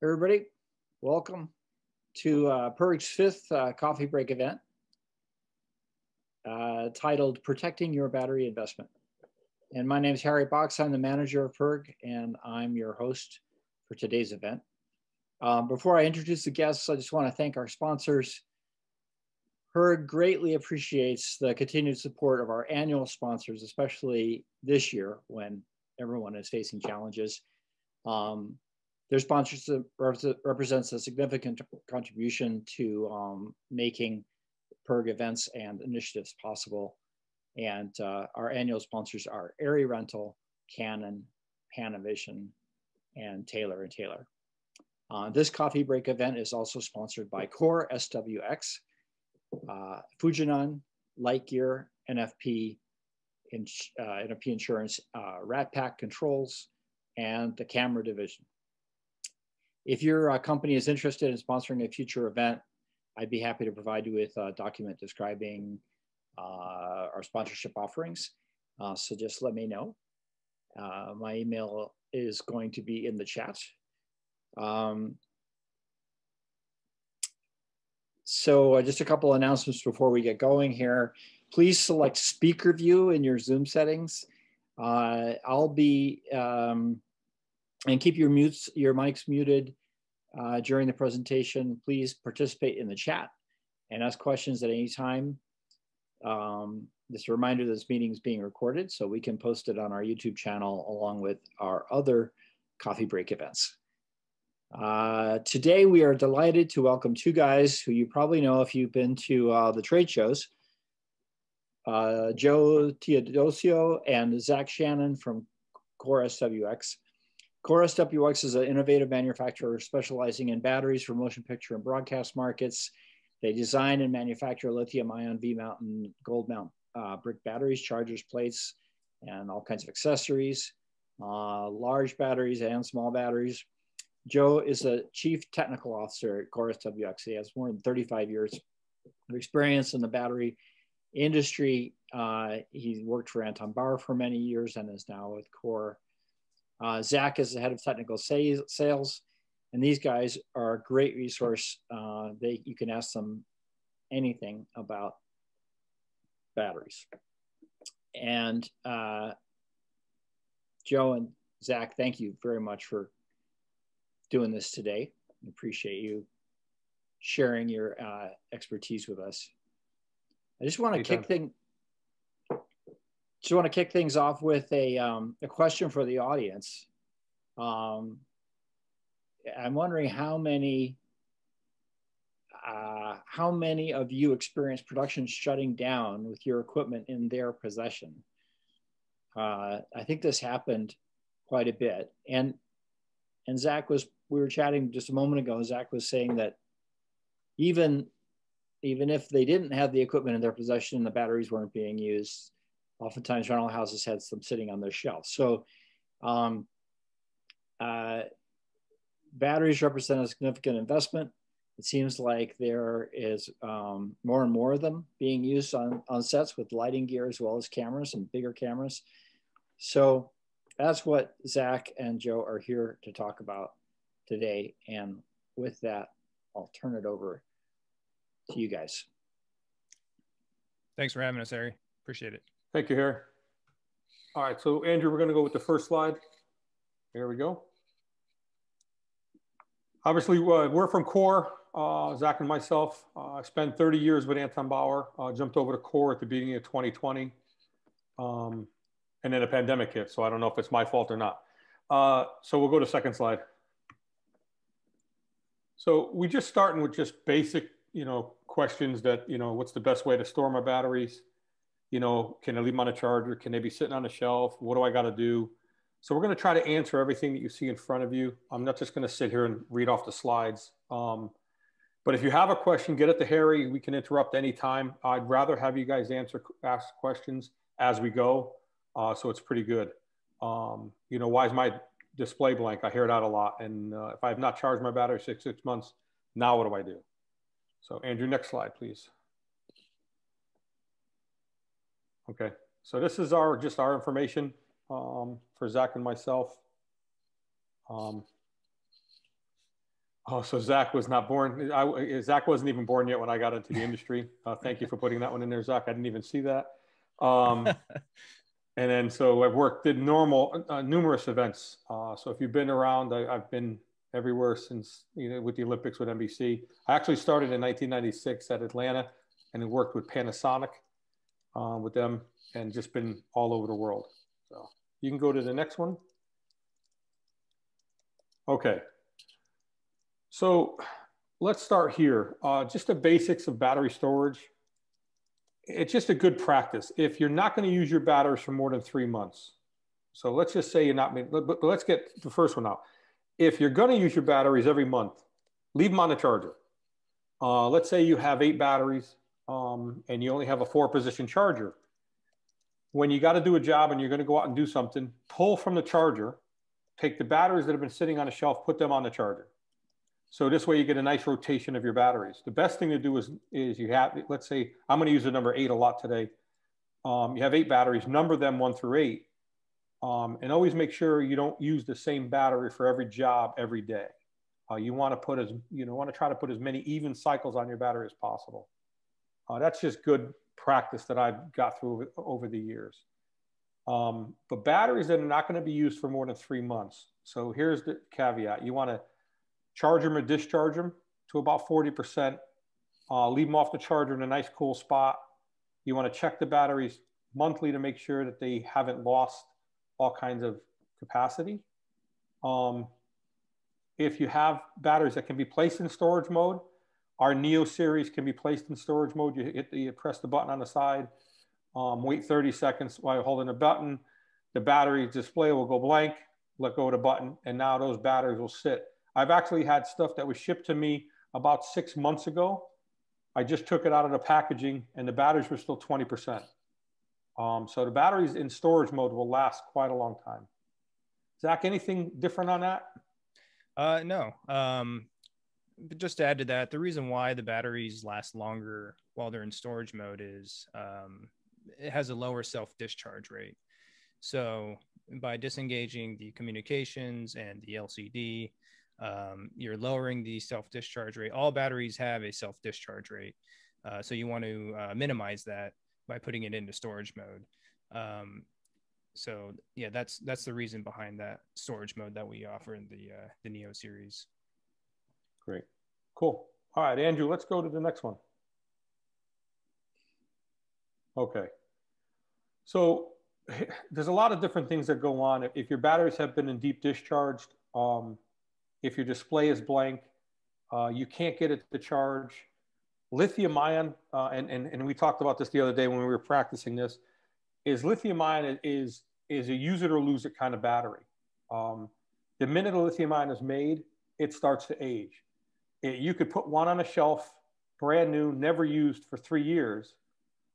Everybody, welcome to PERG's fifth coffee break event titled Protecting Your Battery Investment. And my name is Harry Box. I'm the manager of PERG, and I'm your host for today's event. Before I introduce the guests, I just want to thank our sponsors. PERG greatly appreciates the continued support of our annual sponsors, especially this year when everyone is facing challenges. Their sponsorship represents a significant contribution to making PERG events and initiatives possible. And our annual sponsors are Airy Rental, Canon, Panavision, and Taylor & Taylor. This coffee break event is also sponsored by CORE SWX, Fujinon, Lightgear, NFP, NFP Insurance, Rat Pack Controls, and the Camera Division. If your company is interested in sponsoring a future event, I'd be happy to provide you with a document describing our sponsorship offerings. So just let me know. My email is going to be in the chat. So just a couple announcements before we get going here. Please select speaker view in your Zoom settings. I'll be, and keep your mics muted during the presentation. Please participate in the chat and ask questions at any time. Just a reminder that this meeting is being recorded, so we can post it on our YouTube channel along with our other coffee break events. Today, we are delighted to welcome two guys who you probably know if you've been to the trade shows. Joe Teodosio and Zach Shannon from CORE SWX. CORE SWX is an innovative manufacturer specializing in batteries for motion picture and broadcast markets. They design and manufacture lithium-ion V-mount and gold-mount brick batteries, chargers, plates, and all kinds of accessories, large batteries and small batteries. Joe is the Chief Technical Officer at CORE SWX. He has more than 35 years of experience in the battery industry. He worked for Anton Bauer for many years and is now with CORE. Zach is the head of technical sales, and these guys are a great resource. You can ask them anything about batteries. And Joe and Zach, thank you very much for doing this today. I appreciate you sharing your expertise with us. I just want to kick things off with a question for the audience. I'm wondering how many of you experience production shutting down with your equipment in their possession? I think this happened quite a bit. And Zach we were chatting just a moment ago, Zach was saying that even if they didn't have the equipment in their possession and the batteries weren't being used, oftentimes rental houses had some sitting on their shelves. So batteries represent a significant investment. It seems like there is more and more of them being used on sets with lighting gear as well as cameras and bigger cameras. So that's what Zach and Joe are here to talk about today. And with that, I'll turn it over to you guys. Thanks for having us, Harry. Appreciate it. Thank you, Harry. All right, so Andrew, we're going to go with the first slide. Here we go. Obviously, we're from CORE, Zach and myself. I spent 30 years with Anton Bauer, jumped over to CORE at the beginning of 2020. And then a pandemic hit, so I don't know if it's my fault or not. So we'll go to second slide. So we just starting with just basic, questions that, what's the best way to store my batteries? Can I leave them on a charger? Can they be sitting on a shelf? What do I got to do? So we're going to try to answer everything that you see in front of you. I'm not just going to sit here and read off the slides. But if you have a question, get it to Harry. We can interrupt anytime. I'd rather have you guys ask questions as we go. So it's pretty good. Why is my display blank? I hear that a lot. And if I have not charged my battery six months, now what do I do? So Andrew, next slide, please. Okay, so this is just our information for Zach and myself. Oh, so Zach was not born. Zach wasn't even born yet when I got into the industry. Thank you for putting that one in there, Zach. I didn't even see that. And then so I've did numerous events. So if you've been around, I've been everywhere since, with the Olympics with NBC. I actually started in 1996 at Atlanta and worked with Panasonic with them and just been all over the world. So you can go to the next one. Okay. So let's start here. Just the basics of battery storage. It's just a good practice. If you're not going to use your batteries for more than 3 months, so let's just say you're not, but let's get the first one out. If you're going to use your batteries every month, leave them on the charger. Let's say you have 8 batteries and you only have a 4-position charger. When you got to do a job and you're going to go out and do something, pull from the charger, take the batteries that have been sitting on the shelf, put them on the charger. So this way you get a nice rotation of your batteries. The best thing to do is you have, let's say, I'm going to use the number 8 a lot today. You have 8 batteries, number them 1 through 8. And always make sure you don't use the same battery for every job every day. You want to try to put as many even cycles on your battery as possible. That's just good practice that I've got through over the years. But batteries that are not going to be used for more than 3 months. So here's the caveat. You want to charge them or discharge them to about 40%. Leave them off the charger in a nice cool spot. You want to check the batteries monthly to make sure that they haven't lost all kinds of capacity. If you have batteries that can be placed in storage mode, our Neo series can be placed in storage mode. You press the button on the side, wait 30 seconds while holding the button. The battery display will go blank, let go of the button, and now those batteries will sit. I've actually had stuff that was shipped to me about 6 months ago. I just took it out of the packaging and the batteries were still 20%. So the batteries in storage mode will last quite a long time. Zach, anything different on that? No. But just to add to that, the reason why the batteries last longer while they're in storage mode is it has a lower self-discharge rate. So by disengaging the communications and the LCD, you're lowering the self-discharge rate. All batteries have a self-discharge rate. So you want to minimize that by putting it into storage mode. So yeah, that's the reason behind that storage mode that we offer in the Neo series. Great. Cool. All right, Andrew, let's go to the next one. Okay. So there's a lot of different things that go on. If your batteries have been in deep discharged, if your display is blank, you can't get it to charge. Lithium ion, and we talked about this the other day when we were practicing this, is lithium ion is a use it or lose it kind of battery. The minute a lithium ion is made, it starts to age. You could put one on a shelf, brand new, never used for 3 years,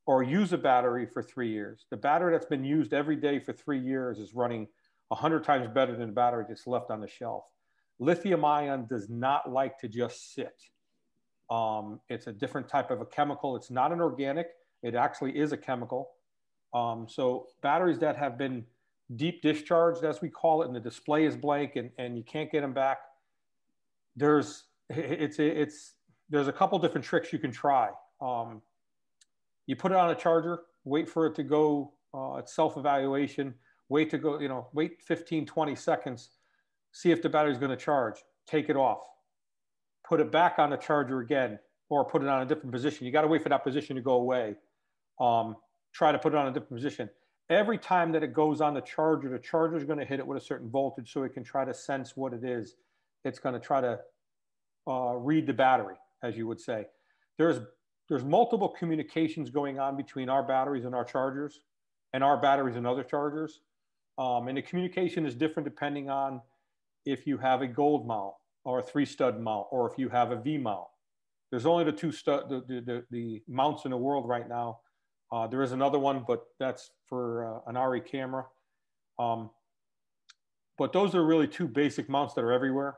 or use a battery for 3 years. The battery that's been used every day for 3 years is running 100 times better than the battery that's left on the shelf. Lithium ion does not like to just sit. It's a different type of a chemical. It's not an organic. It actually is a chemical. So batteries that have been deep discharged, as we call it, and the display is blank and you can't get them back, there's a couple different tricks you can try. You put it on a charger, wait for it to go, it's self-evaluation, wait 15, 20 seconds, see if the battery's going to charge, take it off, put it back on the charger again, or put it on a different position. You got to wait for that position to go away. Try to put it on a different position. Every time that it goes on the charger is going to hit it with a certain voltage so it can try to sense what it is. It's going to try to read the battery, as you would say. There's multiple communications going on between our batteries and our chargers and our batteries and other chargers. And the communication is different depending on if you have a gold mount or a 3-stud mount, or if you have a V mount. There's only the mounts in the world right now. There is another one, but that's for an RE camera. But those are really 2 basic mounts that are everywhere.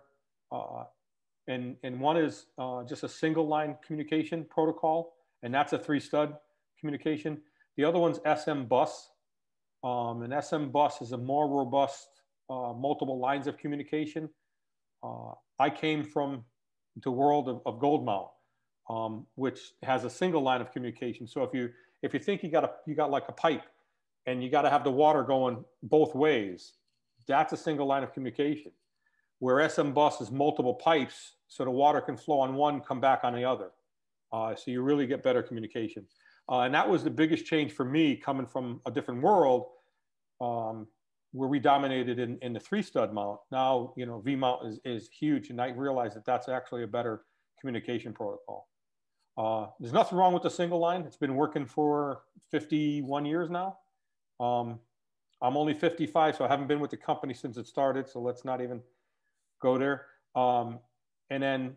And one is just a single line communication protocol, and that's a 3-stud communication. The other one's SM bus. And SM bus is a more robust multiple lines of communication. I came from into a world of gold mount, which has a single line of communication. So if you think you got like a pipe and you got to have the water going both ways, that's a single line of communication. Where SM bus is multiple pipes, so the water can flow on one, come back on the other. So you really get better communication. And that was the biggest change for me coming from a different world, where we dominated in the 3-stud mount. Now, you know, V mount is huge, and I realized that that's actually a better communication protocol. There's nothing wrong with the single line. It's been working for 51 years now. I'm only 55, so I haven't been with the company since it started, so let's not even go there. And then,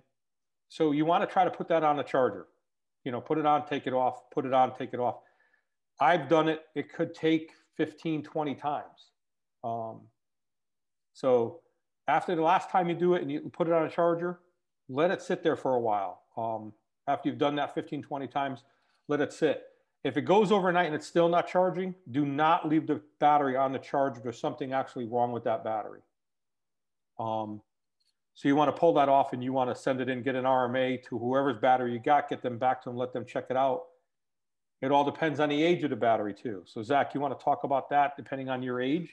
so you want to try to put that on a charger, you know, put it on, take it off, put it on, take it off. I've done it. It could take 15, 20 times. So after the last time you do it and you put it on a charger, let it sit there for a while. After you've done that 15, 20 times, let it sit. If it goes overnight and it's still not charging, do not leave the battery on the charger. There's something actually wrong with that battery. So you want to pull that off and you want to send it in, get an RMA to whoever's battery you got, get them back to them, let them check it out. It all depends on the age of the battery too. So Zach, you want to talk about that depending on your age?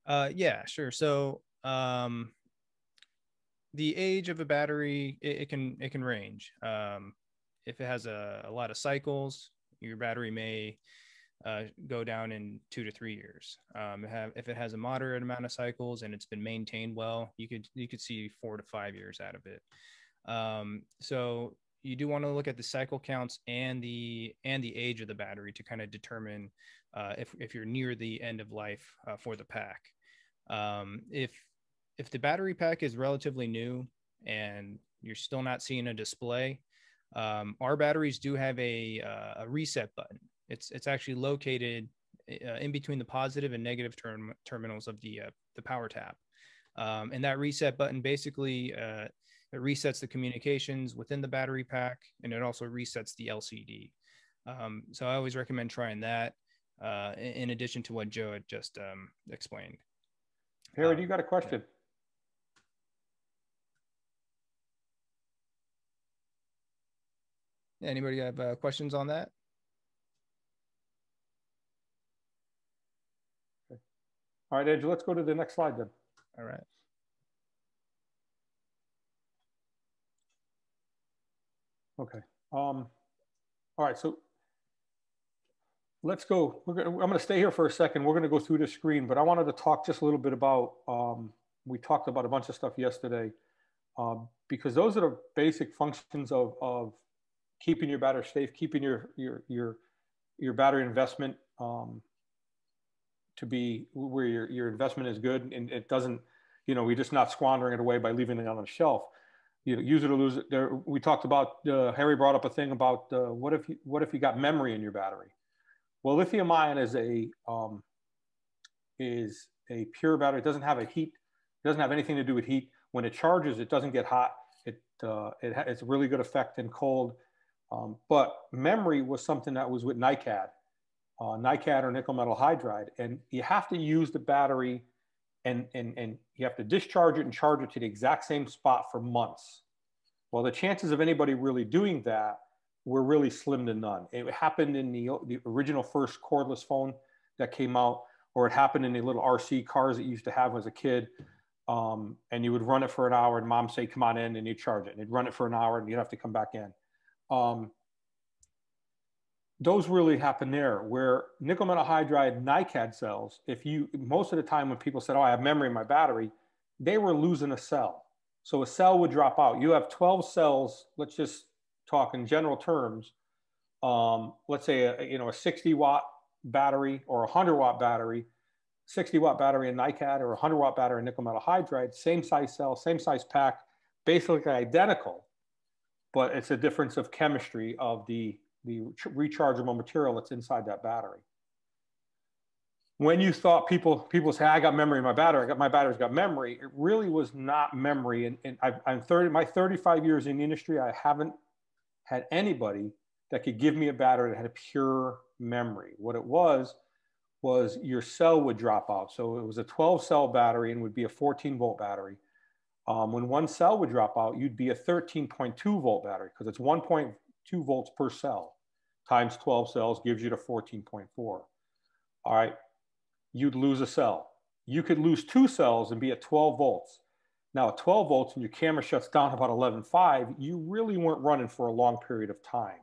Yeah, sure. So the age of a battery, it can range. If it has a lot of cycles, your battery may go down in 2 to 3 years. If it has a moderate amount of cycles and it's been maintained well, you could see 4 to 5 years out of it. So you do want to look at the cycle counts and the age of the battery to kind of determine if you're near the end of life for the pack. If the battery pack is relatively new and you're still not seeing a display, our batteries do have a reset button. It's actually located in between the positive and negative terminals of the power tap. And that reset button basically it resets the communications within the battery pack, and it also resets the LCD. So I always recommend trying that in addition to what Joe had just explained. Harry, you got a question? Yeah. Anybody have questions on that? Okay. All right, Andrew, let's go to the next slide then. All right. Okay. All right, so let's go. I'm going to stay here for a second. We're going to go through this screen, but I wanted to talk just a little bit about, we talked about a bunch of stuff yesterday, because those are the basic functions of keeping your battery safe, keeping your battery investment to be where your investment is good, and it doesn't, you know, we're just not squandering it away by leaving it on the shelf. You know, use it or lose it. We talked about, Harry brought up a thing about what if you got memory in your battery? Well, lithium ion is a pure battery. It doesn't have a heat. It doesn't have anything to do with heat. When it charges, it doesn't get hot. It's a really good effect in cold. But memory was something that was with NiCad, NiCad or nickel metal hydride, and you have to use the battery, and you have to discharge it and charge it to the exact same spot for months. Well, the chances of anybody really doing that were really slim to none. It happened in the original first cordless phone that came out, or it happened in the little RC cars that you used to have as a kid. And you would run it for an hour and mom say, come on in, and you'd charge it. And you'd run it for an hour and you'd have to come back in. Those really happen there, where nickel metal hydride NiCad cells, most of the time when people said, oh, I have memory in my battery, they were losing a cell. So a cell would drop out. You have 12 cells, let's just talk in general terms. Let's say a 60 watt battery or a 100 watt battery, 60 watt battery in NiCad or a 100 watt battery in nickel metal hydride, same size cell, same size pack, basically identical, but it's a difference of chemistry of the rechargeable material that's inside that battery. When you thought people say, I got memory in my battery, my battery's got memory, it really was not memory. And my 35 years in the industry, I haven't had anybody that could give me a battery that had a pure memory. What it was your cell would drop out. So it was a 12 cell battery and would be a 14 volt battery. When one cell would drop out, you'd be a 13.2 volt battery because it's 1.2 volts per cell times 12 cells gives you the 14.4. All right, you'd lose a cell. You could lose 2 cells and be at 12 volts. Now at 12 volts and your camera shuts down about 11.5, you really weren't running for a long period of time.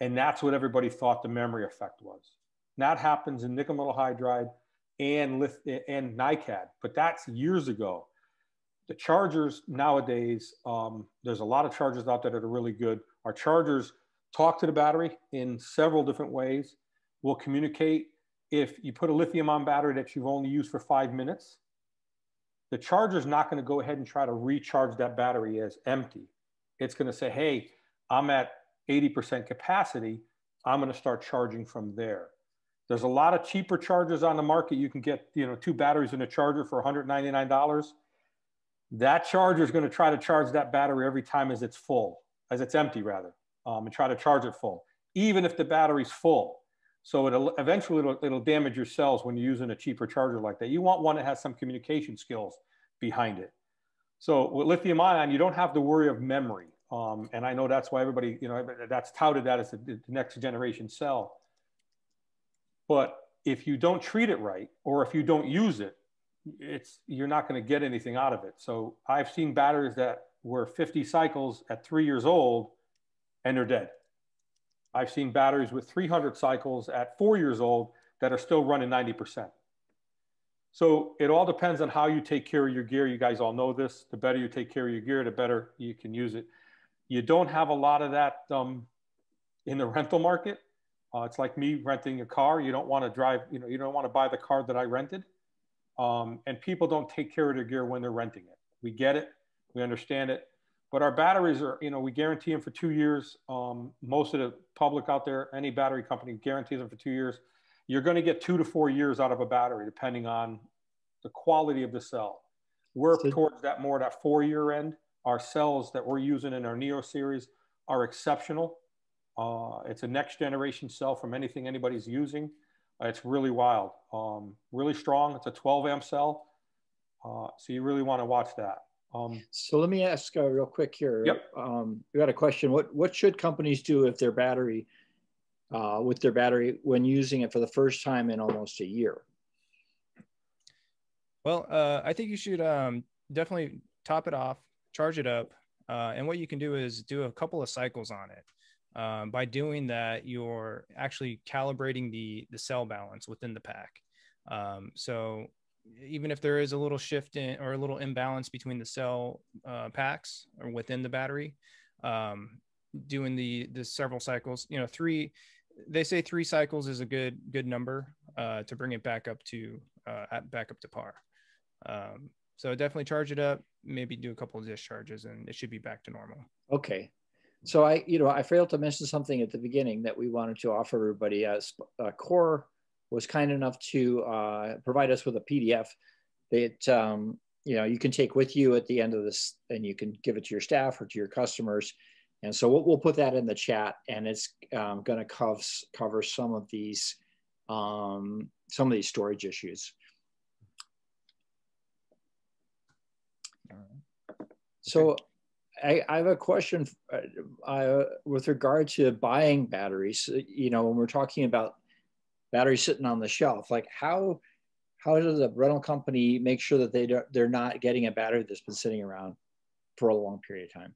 And that's what everybody thought the memory effect was. And that happens in nickel metal hydride and NiCad, but that's years ago. The chargers nowadays, there's a lot of chargers out there that are really good. Our chargers talk to the battery in several different ways. We'll communicate. If you put a lithium-ion battery that you've only used for 5 minutes, the charger's not going to go ahead and try to recharge that battery as empty. It's going to say, hey, I'm at 80% capacity. I'm going to start charging from there. There's a lot of cheaper chargers on the market. You can get 2 batteries in a charger for $199. That charger is going to try to charge that battery every time as it's full, as it's empty rather, and try to charge it full, even if the battery's full. So it'll damage your cells when you're using a cheaper charger like that. You want one that has some communication skills behind it. So with lithium ion, you don't have to worry of memory. And I know that's why everybody, that's touted that as the next generation cell. But if you don't treat it right, or if you don't use it, you're not going to get anything out of it. So I've seen batteries that were 50 cycles at 3 years old and they're dead. I've seen batteries with 300 cycles at 4 years old that are still running 90%. So it all depends on how you take care of your gear. You guys all know this. The better you take care of your gear, the better you can use it. You don't have a lot of that in the rental market. It's like me renting a car. You don't want to drive, you don't want to buy the car that I rented. And people don't take care of their gear when they're renting it. We get it. We understand it. But our batteries are, we guarantee them for 2 years. Most of the public out there, any battery company guarantees them for 2 years. You're going to get 2 to 4 years out of a battery, depending on the quality of the cell. We're towards that 4-year end. Our cells that we're using in our Neo series are exceptional. It's a next generation cell from anything anybody's using. It's really wild, really strong. It's a 12 amp cell. So you really want to watch that. So let me ask real quick here. Yep. We got a question. What should companies do if their battery, with their battery when using it for the first time in almost a year? Well, I think you should definitely top it off, charge it up. And what you can do is do a couple of cycles on it. By doing that, you're actually calibrating the cell balance within the pack. So even if there is a little shift in or a little imbalance between the cell packs or within the battery, doing the several cycles, they say 3 cycles is a good number to bring it back up to par. So definitely charge it up, maybe do a couple of discharges, and it should be back to normal. Okay. So I failed to mention something at the beginning that we wanted to offer everybody. As CORE was kind enough to provide us with a PDF that you can take with you at the end of this, and you can give it to your staff or to your customers. And so we'll put that in the chat, and it's going to cover some of these storage issues. So I have a question with regard to buying batteries. When we're talking about batteries sitting on the shelf, like how does a rental company make sure that they're not getting a battery that's been sitting around for a long period of time?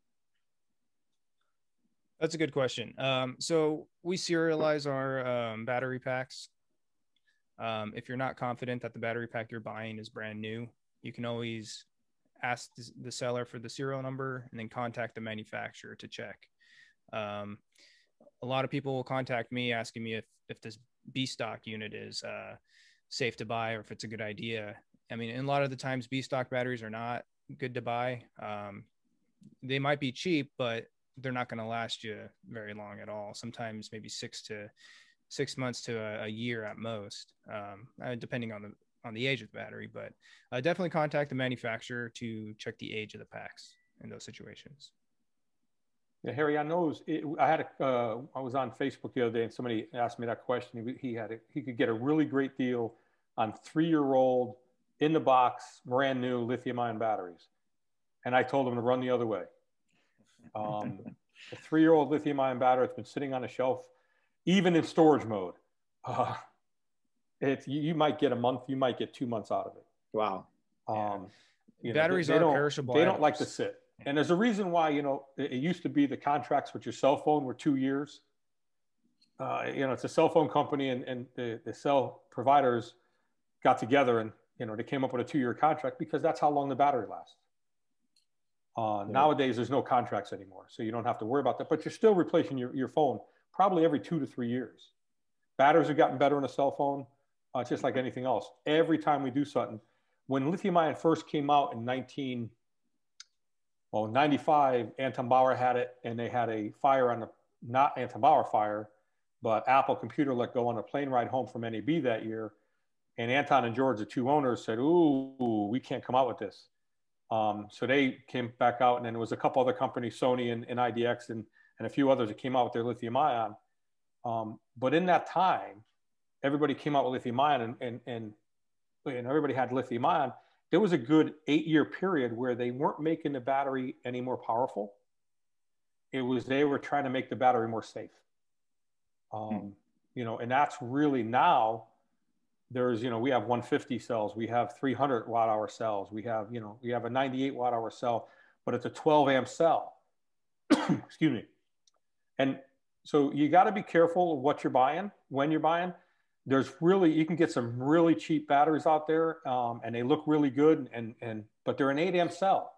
That's a good question. So we serialize our battery packs. If you're not confident that the battery pack you're buying is brand new, you can always ask the seller for the serial number and then contact the manufacturer to check. A lot of people will contact me asking me if this B stock unit is safe to buy or if it's a good idea. I mean, and a lot of the times B stock batteries are not good to buy. They might be cheap, but they're not going to last you very long at all. Sometimes maybe 6 months to a year at most, depending on the age of the battery. But definitely contact the manufacturer to check the age of the packs in those situations. Yeah, Harry, I was on Facebook the other day and somebody asked me that question. He could get a really great deal on 3-year-old in the box, brand new lithium ion batteries. and I told them to run the other way. A 3-year-old lithium-ion battery that's been sitting on a shelf, even in storage mode, you might get a month, you might get 2 months out of it. Wow. Batteries are perishable. They don't like to sit. And there's a reason why, it used to be the contracts with your cell phone were 2 years. It's a cell phone company, and the cell providers got together and, they came up with a 2-year contract because that's how long the battery lasts. Nowadays, there's no contracts anymore, so you don't have to worry about that. But you're still replacing your phone probably every 2 to 3 years. Batteries have gotten better in a cell phone, just like anything else. Every time we do something, when lithium-ion first came out in 95, Anton Bauer had it, and they had a fire on not Anton Bauer fire, but Apple Computer let go on a plane ride home from NAB that year. And Anton and George, the 2 owners, said, "Ooh, we can't come out with this." So they came back out, and then there was a couple other companies, Sony and IDX and a few others that came out with their lithium ion. But in that time, everybody came out with lithium ion, and everybody had lithium ion. There was a good 8-year period where they weren't making the battery any more powerful. They were trying to make the battery more safe. And that's really now. There's, we have 150 cells, we have 300 watt hour cells, we have a 98 watt hour cell, but it's a 12 amp cell. Excuse me. And so you got to be careful of what you're buying, when you're buying. You can get some really cheap batteries out there, and they look really good, but they're an 8 amp cell.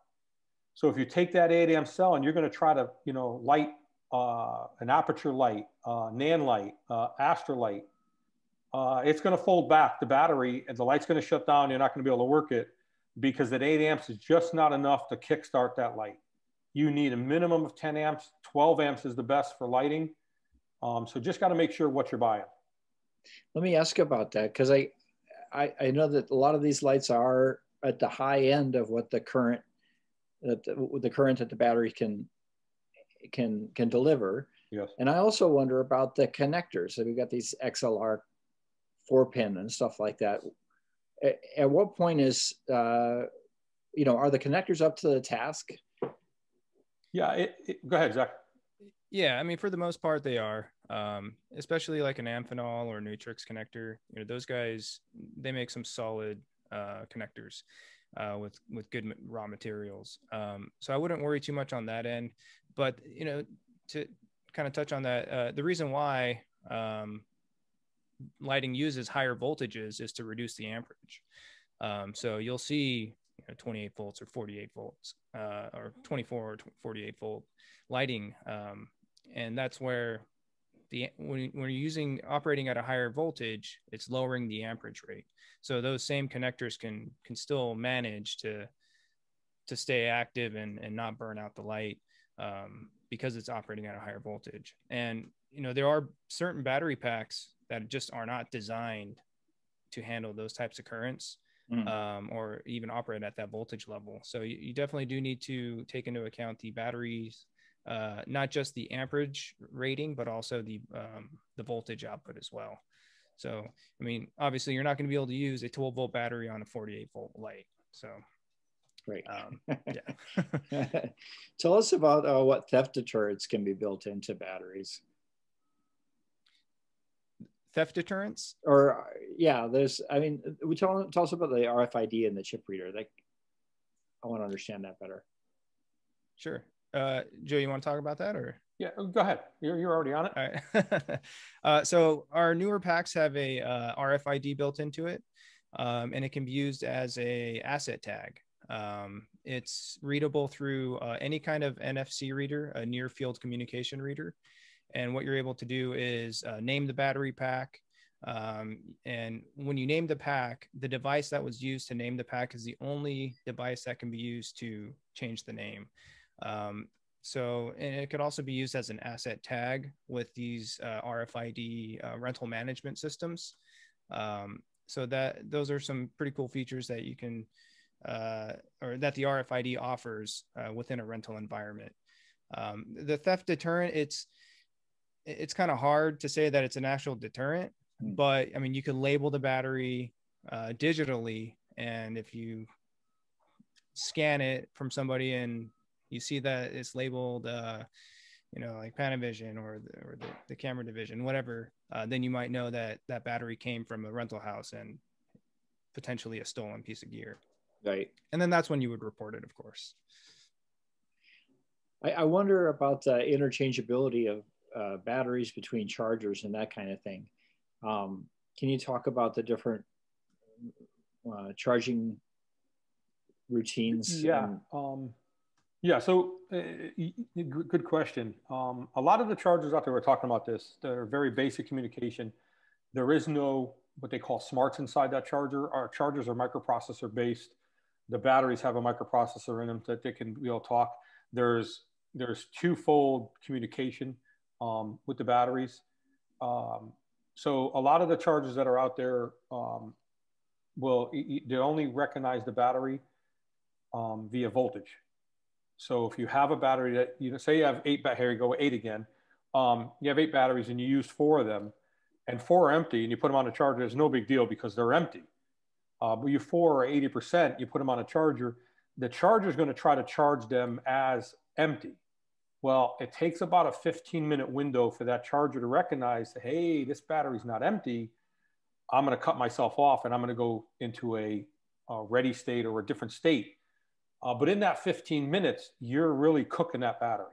So if you take that 8 amp cell and you're going to try to, light an aperture light, NAND light, Astra light, it's going to fold back the battery, and the light's going to shut down. You're not going to be able to work it because that 8 amps is just not enough to kickstart that light. You need a minimum of 10 amps. 12 amps is the best for lighting. So just got to make sure what you're buying. Let me ask about that, because I know that a lot of these lights are at the high end of what the current that the battery can deliver. Yes. And I also wonder about the connectors. So we've got these XLR 4-pin and stuff like that. At what point is, are the connectors up to the task? Yeah, go ahead, Zach. Yeah, I mean, for the most part, they are, especially like an Amphenol or Nutrix connector. Those guys, they make some solid connectors with good raw materials. So I wouldn't worry too much on that end. But, to kind of touch on that, the reason why lighting uses higher voltages is to reduce the amperage. So you'll see 28 volts or 48 volts or 24 or 48 volt lighting. And that's where when you're operating at a higher voltage, it's lowering the amperage rate. So those same connectors can still manage to stay active and not burn out the light because it's operating at a higher voltage. And, there are certain battery packs that just are not designed to handle those types of currents or even operate at that voltage level. So you definitely do need to take into account the batteries, not just the amperage rating, but also the voltage output as well. So, I mean, obviously you're not going to be able to use a 12 volt battery on a 48 volt light. So, right. Yeah. Tell us about what theft deterrents can be built into batteries. Theft deterrents? Or we tell us about the RFID and the chip reader. I want to understand that better. Sure. Joe, you want to talk about that, or? Yeah, go ahead. You're already on it. All right. So our newer packs have a RFID built into it, and it can be used as a asset tag. It's readable through any kind of NFC reader, a near field communication reader. And what you're able to do is name the battery pack. And when you name the pack, the device that was used to name the pack is the only device that can be used to change the name. And it could also be used as an asset tag with these RFID rental management systems. So those are some pretty cool features that you can, or that the RFID offers within a rental environment. The theft deterrent, it's kind of hard to say that it's an actual deterrent, but I mean, you can label the battery digitally, and if you scan it from somebody and you see that it's labeled, like Panavision or the camera division, whatever, then you might know that that battery came from a rental house and potentially a stolen piece of gear. Right. And then that's when you would report it, of course. I wonder about the interchangeability of batteries between chargers and that kind of thing. Can you talk about the different charging routines? Yeah. So good question. A lot of the chargers out there, we're talking about this, they're very basic communication. There is no what they call smarts inside that charger. Our chargers are microprocessor based. The batteries have a microprocessor in them that they can talk. There's twofold communication with the batteries. So a lot of the chargers that are out there they only recognize the battery via voltage. So if you have a battery that, say you have here you go, 8 again. You have 8 batteries and you use 4 of them, and 4 are empty, and you put them on a charger, it's no big deal because they're empty. But you 4 are 80%, you put them on a charger, the charger is going to try to charge them as empty. Well, it takes about a 15-minute window for that charger to recognize, hey, this battery's not empty. I'm going to cut myself off and I'm going to go into a ready state or a different state. But in that 15 minutes, you're really cooking that battery.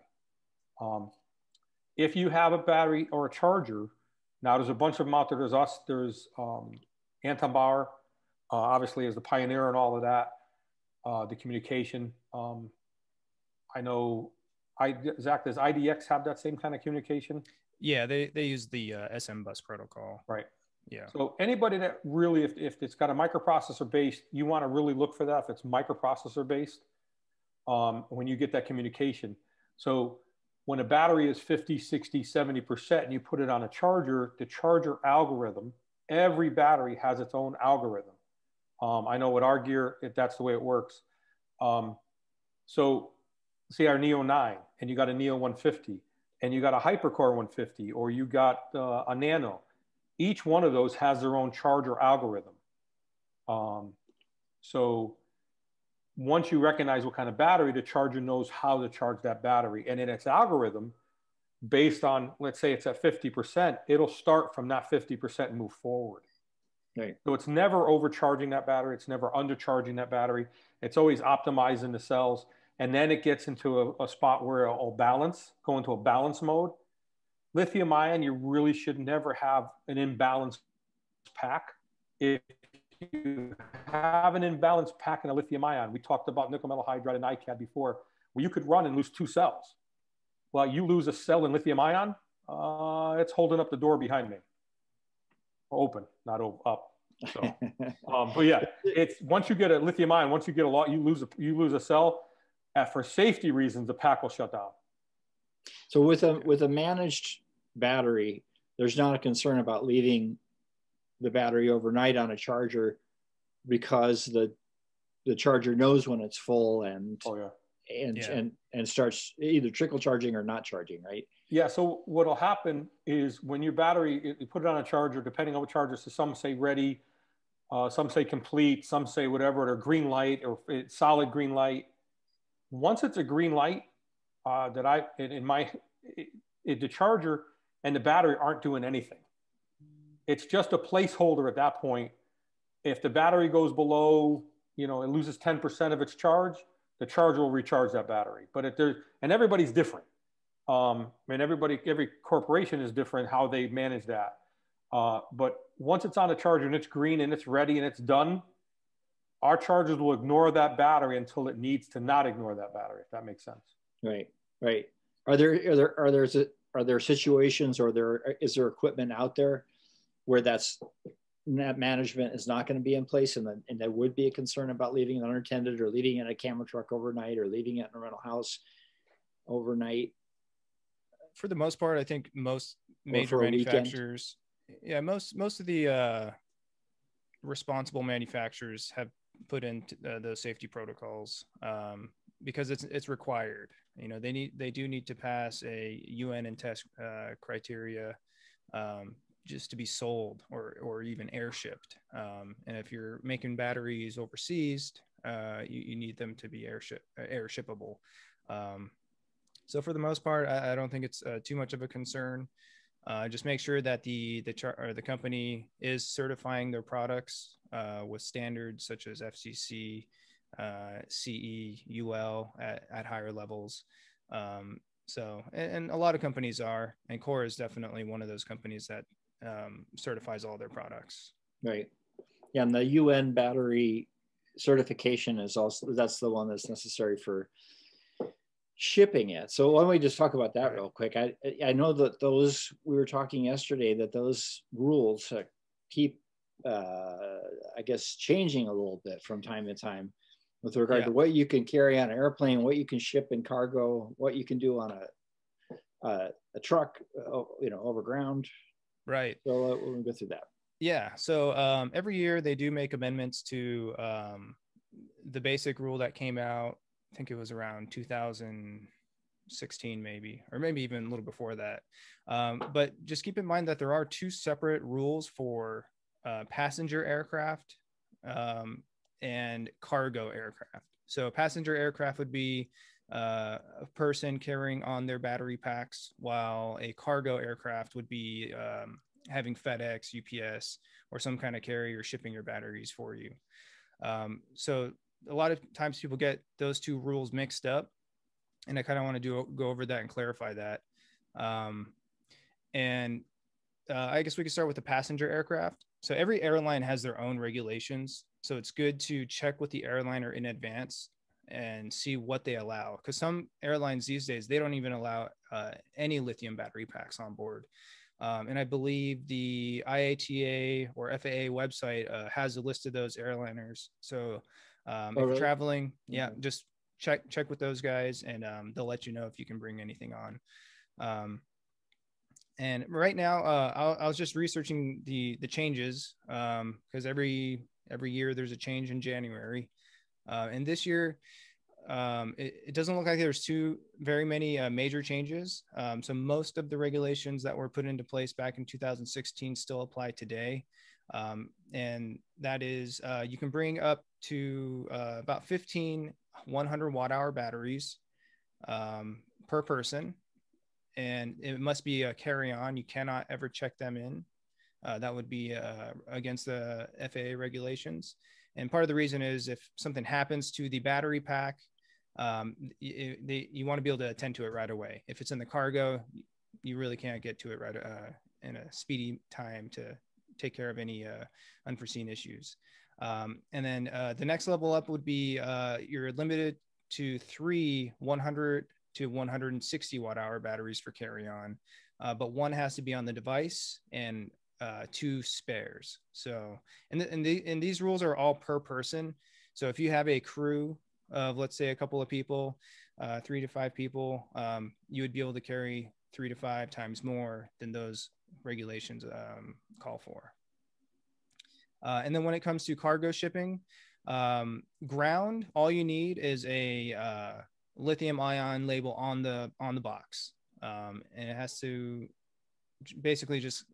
If you have a battery or a charger, now there's a bunch of them out there. There's us, there's Anton Bauer, obviously as the pioneer and all of that, the communication. I know, Zach, does IDX have that same kind of communication? Yeah, they use the SM bus protocol. Right. Yeah. So anybody that really, if it's got a microprocessor based, you want to really look for that if it's microprocessor based when you get that communication. So when a battery is 50, 60, 70% and you put it on a charger, the charger algorithm, every battery has its own algorithm. I know with our gear, that's the way it works. So say our Neo 9 and you got a Neo 150 and you got a Hypercore 150 or you got a Nano. Each one of those has their own charger algorithm. So once you recognize what kind of battery, the charger knows how to charge that battery. And in its algorithm, based on, let's say it's at 50%, it'll start from that 50% and move forward. Right. So it's never overcharging that battery. It's never undercharging that battery. It's always optimizing the cells. And then it gets into a spot where it'll balance, go into a balance mode. Lithium ion, you really should never have an imbalanced pack. If you have an imbalanced pack in a lithium ion, we talked about nickel metal hydride and ICAD before, where you could run and lose 2 cells. Well, you lose a cell in lithium ion, it's holding up the door behind me. Open, not up. So, but yeah, it's once you get a lithium ion, once you get a lot, you lose a cell. For safety reasons, the pack will shut down. So with a managed battery, there's not a concern about leaving the battery overnight on a charger because the charger knows when it's full and and starts either trickle charging or not charging, right? Yeah. So what'll happen is when your battery, you put it on a charger, depending on what charger, so some say ready, some say complete, some say whatever, or green light or solid green light. Once it's a green light, the charger and the battery aren't doing anything. It's just a placeholder at that point. If the battery goes below, it loses 10% of its charge, the charger will recharge that battery. But and everybody's different. Every corporation is different how they manage that. But once it's on the charger and it's green and it's ready and it's done, our chargers will ignore that battery until it needs to not ignore that battery, if that makes sense. Right. Are there situations or is there equipment out there where that management is not going to be in place and there would be a concern about leaving it unattended or leaving it in a camera truck overnight or leaving it in a rental house overnight? For the most part, I think most major manufacturers, most of the responsible manufacturers have put in those safety protocols because it's required. They do need to pass a UN and test criteria just to be sold or even airshipped. And if you're making batteries overseas, you need them to be air shippable. So for the most part, I don't think it's too much of a concern. Just make sure that the company is certifying their products with standards such as FCC, CE, UL at higher levels. So, and a lot of companies are, and CORE is definitely one of those companies that certifies all their products. Right. Yeah, and the UN battery certification is also, that's the one that's necessary for shipping it. So why don't we just talk about that real quick? I know that those, we were talking yesterday, that those rules keep, I guess, changing a little bit from time to time with regard to what you can carry on an airplane, what you can ship in cargo, what you can do on a truck, over ground. Right. So we'll go through that. Yeah. So every year they do make amendments to the basic rule that came out. I think it was around 2016, maybe, or maybe even a little before that. But just keep in mind that there are two separate rules for passenger aircraft and cargo aircraft. So passenger aircraft would be a person carrying on their battery packs, while a cargo aircraft would be having FedEx, UPS, or some kind of carrier shipping your batteries for you. So a lot of times people get those two rules mixed up, and I kind of want to go over that and clarify that. I guess we can start with the passenger aircraft. So every airline has their own regulations. So it's good to check with the airliner in advance and see what they allow. Because some airlines these days, they don't even allow any lithium battery packs on board. And I believe the IATA or FAA website has a list of those airliners. So if you're traveling, just check with those guys, and they'll let you know if you can bring anything on. And right now, I was just researching the changes because every year there's a change in January, and this year it doesn't look like there's very many major changes. So most of the regulations that were put into place back in 2016 still apply today, and that is you can bring up to about 15 100 watt-hour batteries per person. And it must be a carry-on. You cannot ever check them in. That would be against the FAA regulations. And part of the reason is if something happens to the battery pack, you want to be able to attend to it right away. If it's in the cargo, you really can't get to it right in a speedy time to take care of any unforeseen issues. And then the next level up would be you're limited to 3 100 to 160 watt-hour batteries for carry-on, but one has to be on the device and 2 spares. So, and these rules are all per person. So if you have a crew of, let's say, a couple of people, 3 to 5 people, you would be able to carry 3 to 5 times more than those regulations call for. And then when it comes to cargo shipping, ground, all you need is a lithium ion label on the box, and it has to basically just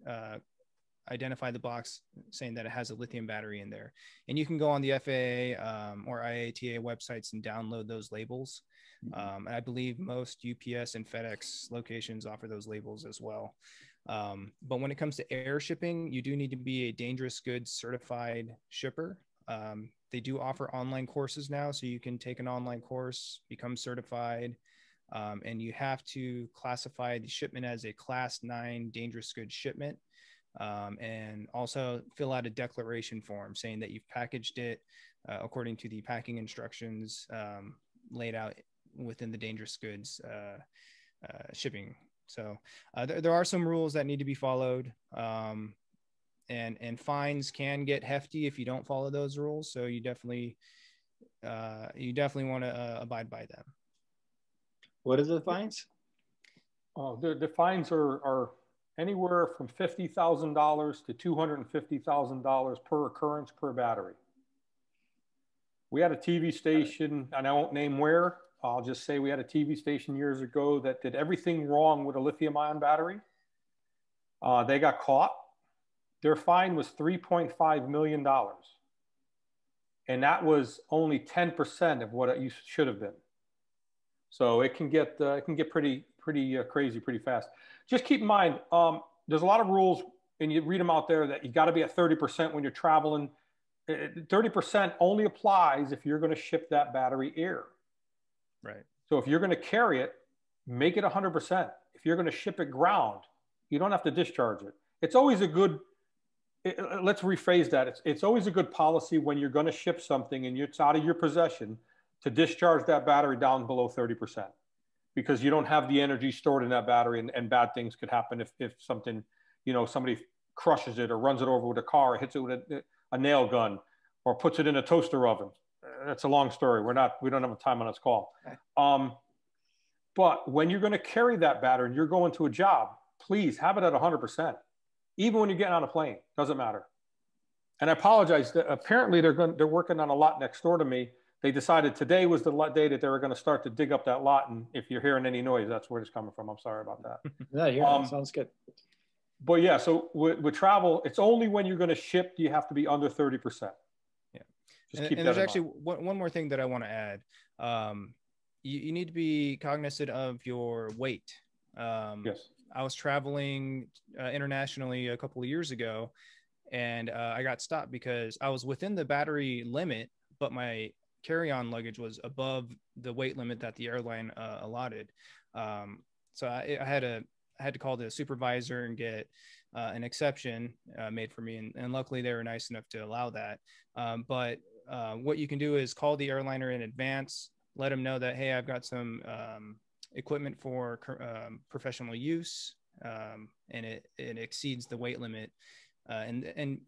identify the box saying that it has a lithium battery in there. And you can go on the FAA or IATA websites and download those labels. And I believe most UPS and FedEx locations offer those labels as well. But when it comes to air shipping, you do need to be a dangerous goods certified shipper. They do offer online courses now, so you can take an online course, become certified, and you have to classify the shipment as a Class 9 dangerous goods shipment, and also fill out a declaration form saying that you've packaged it according to the packing instructions laid out within the dangerous goods shipping. So there are some rules that need to be followed. And fines can get hefty if you don't follow those rules. So you definitely want to abide by them. What are the fines? The fines are anywhere from $50,000 to $250,000 per occurrence per battery. We had a TV station, and I won't name where. I'll just say we had a TV station years ago that did everything wrong with a lithium-ion battery. They got caught. Their fine was $3.5 million. And that was only 10% of what it should have been. So it can get pretty crazy pretty fast. Just keep in mind, there's a lot of rules, and you read them out there, that you got to be at 30% when you're traveling. 30% only applies if you're going to ship that battery air. Right. So if you're going to carry it, make it 100%. If you're going to ship it ground, you don't have to discharge it. It's always a good, let's rephrase that. It's always a good policy when you're going to ship something and it's out of your possession to discharge that battery down below 30%, because you don't have the energy stored in that battery, and bad things could happen if something, somebody crushes it or runs it over with a car or hits it with a nail gun or puts it in a toaster oven. That's a long story. We don't have time on this call. But when you're going to carry that battery and you're going to a job, please have it at 100%. Even when you're getting on a plane, doesn't matter. And I apologize. Apparently, they're working on a lot next door to me. They decided today was the day that they were going to start to dig up that lot. And if you're hearing any noise, that's where it's coming from. I'm sorry about that. No, yeah, sounds good. But yeah, so with travel, it's only when you're going to ship do you have to be under 30%. Yeah. Just keep and that there's in actually mind. one more thing that I want to add. You need to be cognizant of your weight. Yes. I was traveling internationally a couple of years ago, and I got stopped because I was within the battery limit, but my carry-on luggage was above the weight limit that the airline allotted. So I had to call the supervisor and get an exception made for me, and luckily they were nice enough to allow that. But what you can do is call the airliner in advance, let them know that, hey, I've got some equipment for professional use, and it exceeds the weight limit, and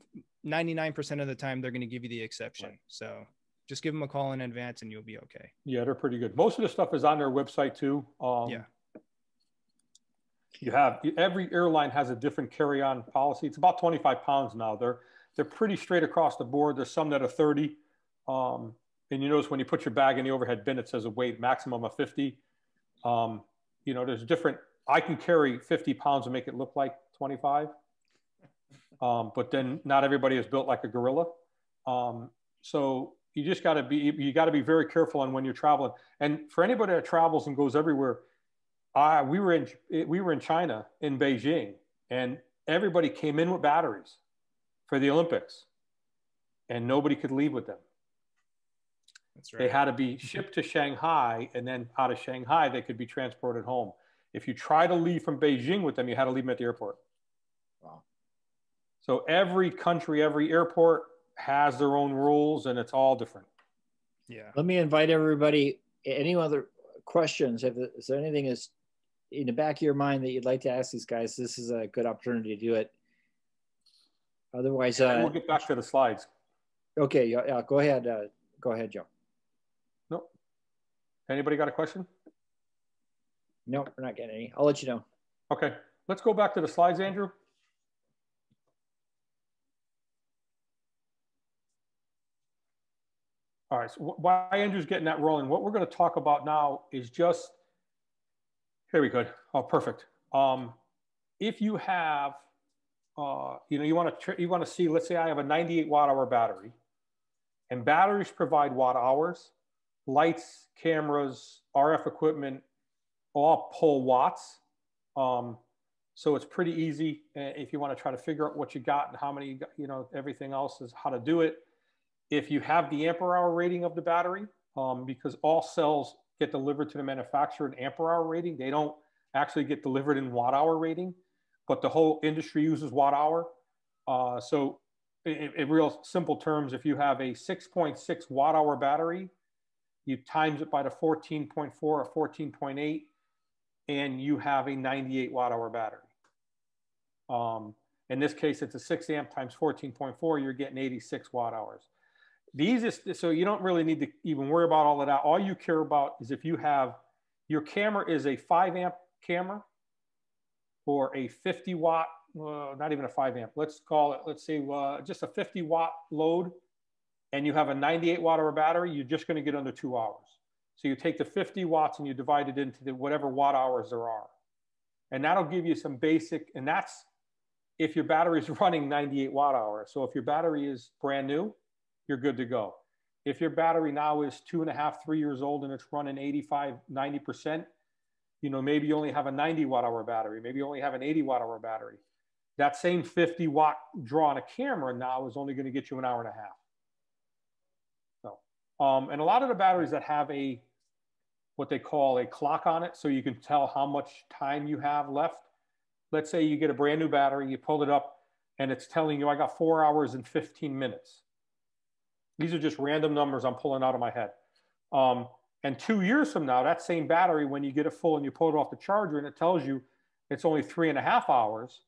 99% of the time they're going to give you the exception. Right. So just give them a call in advance and you'll be okay. Yeah, they're pretty good. Most of the stuff is on their website too. You have, every airline has a different carry-on policy. It's about 25 pounds now. They're pretty straight across the board. There's some that are 30. And you notice when you put your bag in the overhead bin, it says a weight maximum of 50. There's different, I can carry 50 pounds and make it look like 25. But then not everybody is built like a gorilla. So you just got to be very careful on when you're traveling. And for anybody that travels and goes everywhere, we were in China, in Beijing, and everybody came in with batteries for the Olympics, and nobody could leave with them. That's right. They had to be shipped to Shanghai, and then out of Shanghai, they could be transported home. If you try to leave from Beijing with them, you had to leave them at the airport. Wow. So every country, every airport has their own rules, and it's all different. Yeah. Let me invite everybody, any other questions, if there's anything is in the back of your mind that you'd like to ask these guys, this is a good opportunity to do it. Otherwise, we'll get back to the slides. Okay, yeah, go ahead. Go ahead, Joe. Nope. Anybody got a question? Nope, we're not getting any. I'll let you know. Okay, let's go back to the slides, Andrew. All right, so while Andrew's getting that rolling, what we're going to talk about now is just, here we go. Oh, perfect. If you have, you want to see, let's say I have a 98 watt hour battery, and batteries provide watt hours, lights, cameras, RF equipment, all pull watts. So it's pretty easy if you want to try to figure out what you got and how many, everything else is how to do it. If you have the ampere hour rating of the battery, because all cells get delivered to the manufacturer in ampere hour rating, they don't actually get delivered in watt hour rating, but the whole industry uses watt hour. So in real simple terms, if you have a 6.6 watt hour battery, you times it by the 14.4 or 14.8, and you have a 98 watt hour battery. In this case, it's a 6 amp times 14.4, you're getting 86 watt hours. So you don't really need to even worry about all of that. All you care about is if you have, your camera is a 5 amp camera or a 50 watt, not even a 5 amp, let's say just a 50 watt load, and you have a 98 watt hour battery, you're just going to get under 2 hours. So you take the 50 watts and you divide it into whatever watt hours there are. And that'll give you some basic, and that's if your battery is running 98 watt hours. So if your battery is brand new, you're good to go. If your battery now is 2.5, 3 years old and it's running 85, 90%, maybe you only have a 90 watt hour battery. Maybe you only have an 80 watt hour battery. That same 50 watt draw on a camera now is only going to get you an hour and a half. So, and a lot of the batteries that have what they call a clock on it, so you can tell how much time you have left. Let's say you get a brand new battery, you pull it up, and it's telling you, I got 4 hours and 15 minutes. These are just random numbers I'm pulling out of my head. And 2 years from now, that same battery, when you get it full and you pull it off the charger and it tells you it's only 3.5 hours,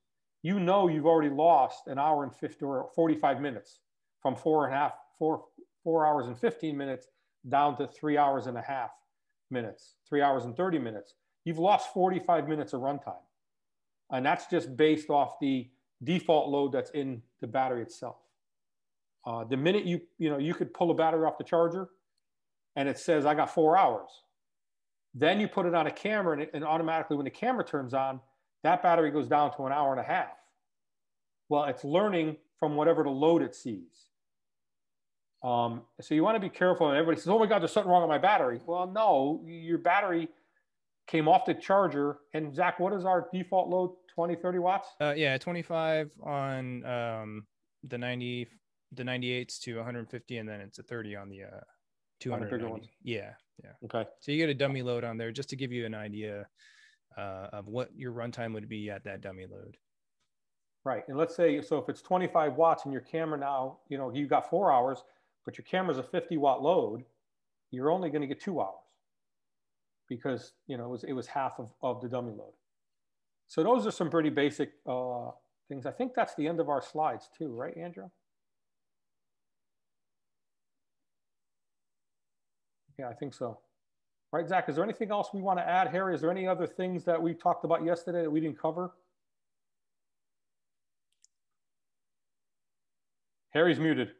you've already lost an hour and 50 or 45 minutes from 4 hours and 15 minutes down to 3 hours and a half minutes, 3 hours and 30 minutes. You've lost 45 minutes of runtime. And that's just based off the default load that's in the battery itself. The minute you could pull a battery off the charger and it says, I got 4 hours. Then you put it on a camera and automatically when the camera turns on, that battery goes down to an hour and a half. Well, it's learning from whatever the load it sees. So you want to be careful. And everybody says, oh my God, there's something wrong with my battery. Well, no, your battery came off the charger. And Zach, what is our default load? 20, 30 watts? Yeah, 25 on the 98s to 150, and then it's a 30 on the 290. Yeah. Okay. So you get a dummy load on there just to give you an idea of what your runtime would be at that dummy load. Right. And let's say, so if it's 25 watts and your camera now, you got 4 hours, but your camera's a 50 watt load, you're only going to get 2 hours because, it was half of the dummy load. So those are some pretty basic things. I think that's the end of our slides too, right, Andrew? Yeah, I think so. Right, Zach, is there anything else we want to add? Harry, is there any other things that we talked about yesterday that we didn't cover? Harry's muted.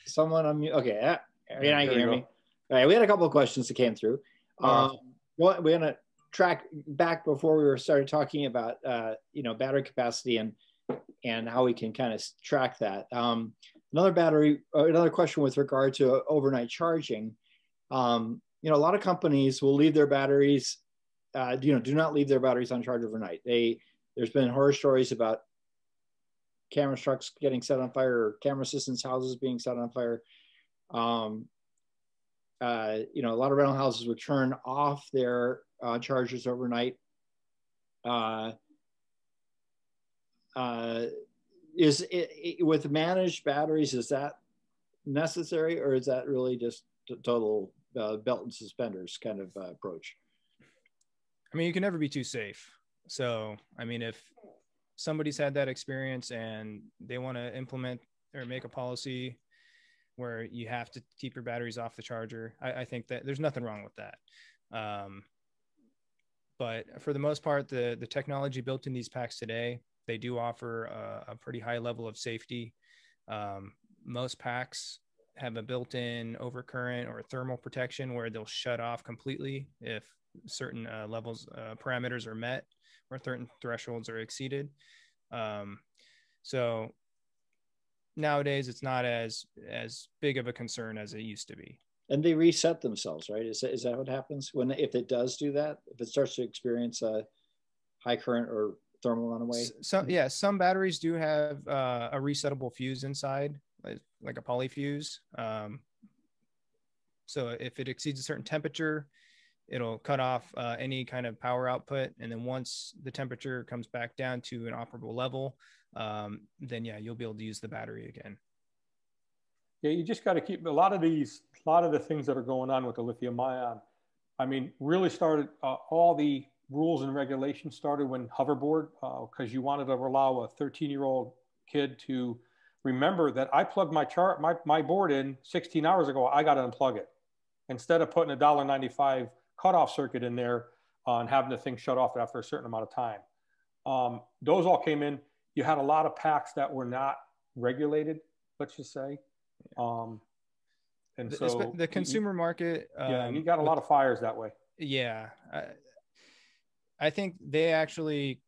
Someone unmute. Okay, now you can hear me. All right, we had a couple of questions that came through. We're going to track back before we started talking about battery capacity and how we can kind of track that. Another question with regard to overnight charging. A lot of companies will leave their batteries, do not leave their batteries on charge overnight. There's been horror stories about camera trucks getting set on fire, or camera assistants' houses being set on fire. A lot of rental houses would turn off their chargers overnight. Is it with managed batteries, is that necessary, or is that really just total belt and suspenders kind of approach? I mean, you can never be too safe. So, I mean, if somebody's had that experience and they want to implement or make a policy where you have to keep your batteries off the charger, I think that there's nothing wrong with that. But for the most part, the technology built in these packs today, they do offer a pretty high level of safety. Most packs have a built-in overcurrent or thermal protection where they'll shut off completely if certain parameters are met or certain thresholds are exceeded. So nowadays it's not as big of a concern as it used to be. And they reset themselves, right? Is that what happens if it does do that? If it starts to experience a high current or thermal runaway? Some batteries do have a resettable fuse inside, like a poly fuse. So if it exceeds a certain temperature, it'll cut off any kind of power output. And then once the temperature comes back down to an operable level, then you'll be able to use the battery again. Yeah, you just got to keep a lot of the things that are going on with the lithium ion. I mean, really started all the rules and regulations started when hoverboard, because you wanted to allow a 13-year-old kid to remember that I plugged my board in 16 hours ago. I got to unplug it instead of putting a $1.95 cutoff circuit in there and having the thing shut off after a certain amount of time. Those all came in. You had a lot of packs that were not regulated, let's just say. And so the consumer market, you got a lot of fires that way. Yeah. I think they actually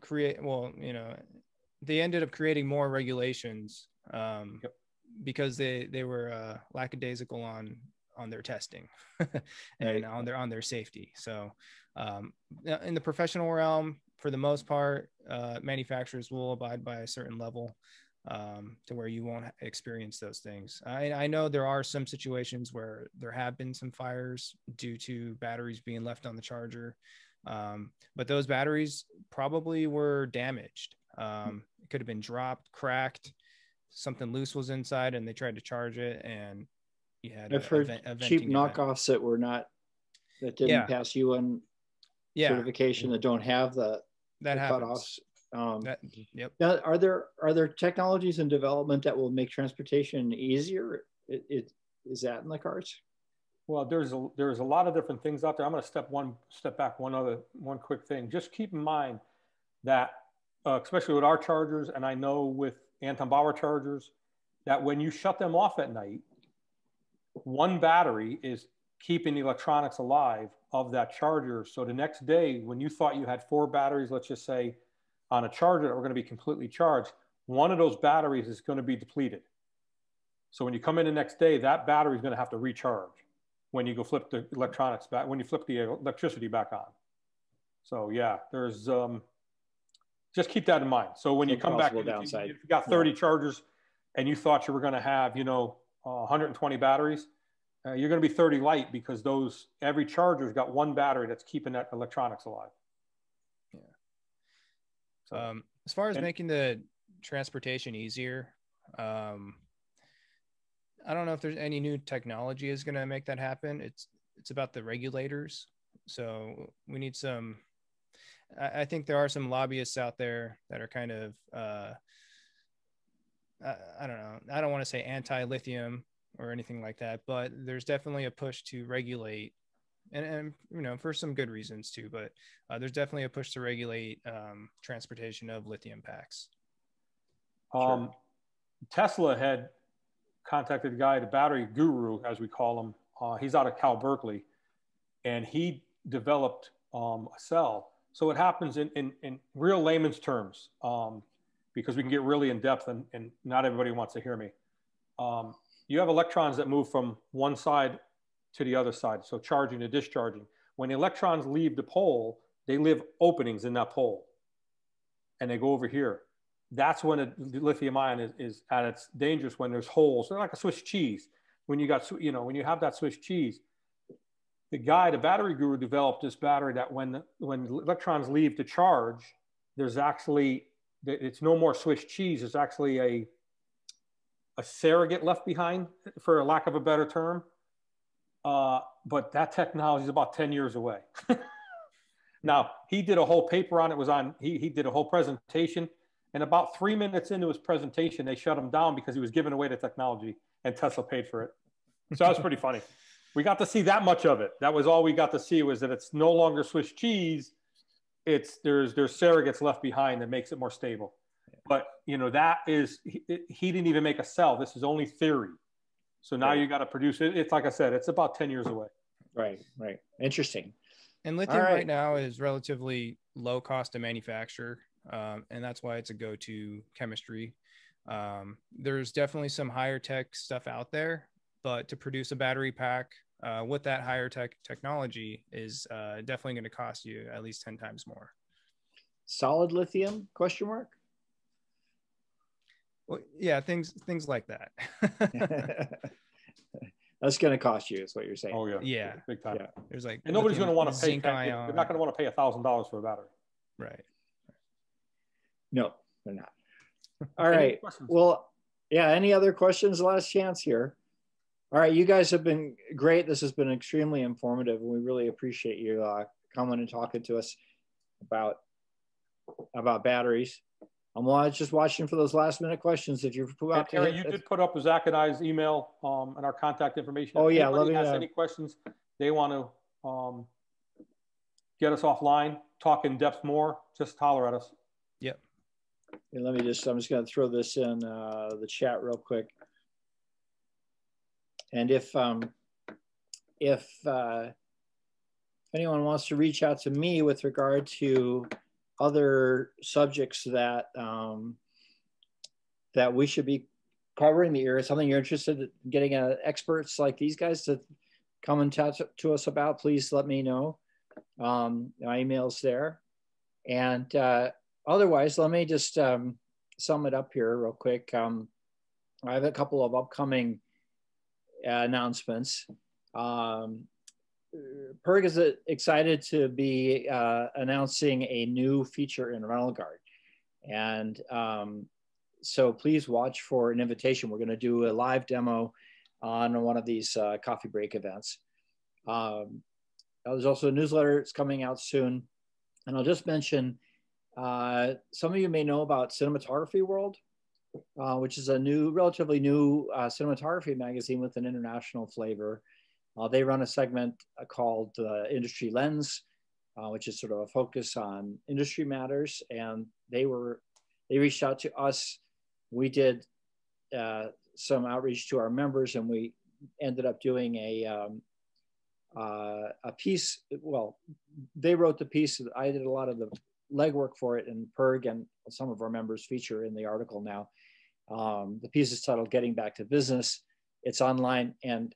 they ended up creating more regulations because they were lackadaisical on their testing and on their safety. So in the professional realm, for the most part, manufacturers will abide by a certain level to where you won't experience those things. I know there are some situations where there have been some fires due to batteries being left on the charger, but those batteries probably were damaged. It could have been dropped, cracked, something loose was inside, and they tried to charge it, and you had I've heard cheap knockoffs that didn't pass UN certification, that don't have the cutoffs. Yep. Now, are there technologies in development that will make transportation easier? Is that in the cards? Well, there's a lot of different things out there. I'm going to step back one quick thing. Just keep in mind that especially with our chargers, and I know with Anton Bauer chargers, that when you shut them off at night, one battery is keeping the electronics alive of that charger. So the next day, when you thought you had 4 batteries, let's just say, on a charger that were going to be completely charged, one of those batteries is going to be depleted. So when you come in the next day, that battery is going to have to recharge when you go flip the electronics back, when you flip the electricity back on. So yeah, there's just keep that in mind. So when you come back, if you got 30 chargers and you thought you were going to have, 120 batteries, you're going to be 30 light, because every charger's got one battery that's keeping that electronics alive. Yeah. So, as far as making the transportation easier, I don't know if there's any new technology is going to make that happen. It's about the regulators. So we need some. I think there are some lobbyists out there that are kind of, I don't know. I don't want to say anti-lithium or anything like that, but there's definitely a push to regulate, and for some good reasons too. But there's definitely a push to regulate transportation of lithium packs. Sure. Tesla had contacted the guy, the battery guru, as we call him. He's out of Cal Berkeley, and he developed a cell. So it happens in real layman's terms, because we can get really in depth, and not everybody wants to hear me. You have electrons that move from one side to the other side, so charging to discharging. When the electrons leave the pole, they leave openings in that pole, and they go over here. That's when the lithium ion is at its dangerous, when there's holes. They're like a Swiss cheese. When you have that Swiss cheese, the battery guru, developed this battery that when electrons leave to charge, it's no more Swiss cheese. There's actually a surrogate left behind, for a lack of a better term. But that technology is about 10 years away. Now, he did a whole paper on it. He did a whole presentation. And about 3 minutes into his presentation, they shut him down because he was giving away the technology, and Tesla paid for it. So that was pretty funny. We got to see that much of it. That was all we got to see, was that it's no longer Swiss cheese. There's surrogates left behind that makes it more stable. But he didn't even make a cell. This is only theory. So now you got to produce it. It's like I said, it's about 10 years away. Right. Interesting. And lithium right now is relatively low cost to manufacture. And that's why it's a go-to chemistry. There's definitely some higher tech stuff out there, but to produce a battery pack with that higher technology is definitely going to cost you at least 10 times more. Solid lithium ? Well, yeah, things like that. That's going to cost you, is what you're saying. Oh yeah, yeah, big time. Yeah. There's and nobody's going to want to pay. They're not going to want to pay $1,000 for a battery. Right. No, they're not. All right. Well, yeah. Any other questions? Last chance here. All right. You guys have been great. This has been extremely informative, and we really appreciate you coming and talking to us about batteries. I'm just watching for those last minute questions that you've put up. Terry, you did put up Zach and I's email and our contact information. Oh yeah. If anybody has any questions, they want to get us offline, talk in depth more, just holler at us. Yep. And I'm just going to throw this in the chat real quick. And if anyone wants to reach out to me with regard to other subjects that we should be covering the area, something you're interested in getting experts like these guys to come and chat to us about, please let me know. My email's there. And otherwise, let me just sum it up here real quick. I have a couple of upcoming announcements. PERG is excited to be announcing a new feature in Rental Guard. And so please watch for an invitation. We're going to do a live demo on one of these coffee break events. There's also a newsletter that's coming out soon. And I'll just mention, some of you may know about Cinematography World, which is a relatively new cinematography magazine with an international flavor. They run a segment called Industry Lens, which is sort of a focus on industry matters. And they reached out to us. We did some outreach to our members, and we ended up doing a piece. Well, they wrote the piece. I did a lot of the legwork for it, and PERG and some of our members feature in the article now. The piece is titled "Getting Back to Business." It's online, and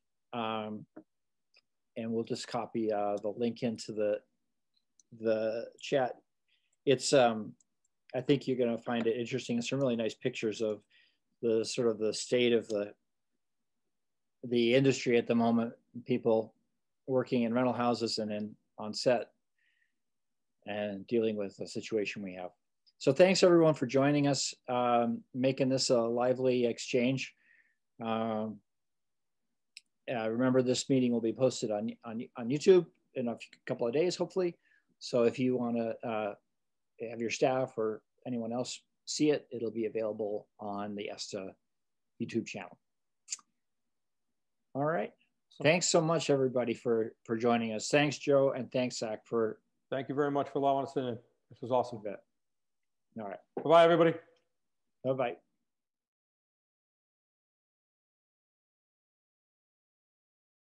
we'll just copy the link into the chat. It's I think you're going to find it interesting. Some really nice pictures of the sort of the state of the industry at the moment. People working in rental houses and on set and dealing with the situation we have. So thanks everyone for joining us, making this a lively exchange. Remember, this meeting will be posted on YouTube in a couple of days, hopefully. So if you want to have your staff or anyone else see it, it'll be available on the ESTA YouTube channel. All right. Thanks so much, everybody, for joining us. Thanks, Joe, and thanks, Zach, for. Thank you very much for allowing us in. This was awesome. All right. Bye-bye, everybody. Bye-bye.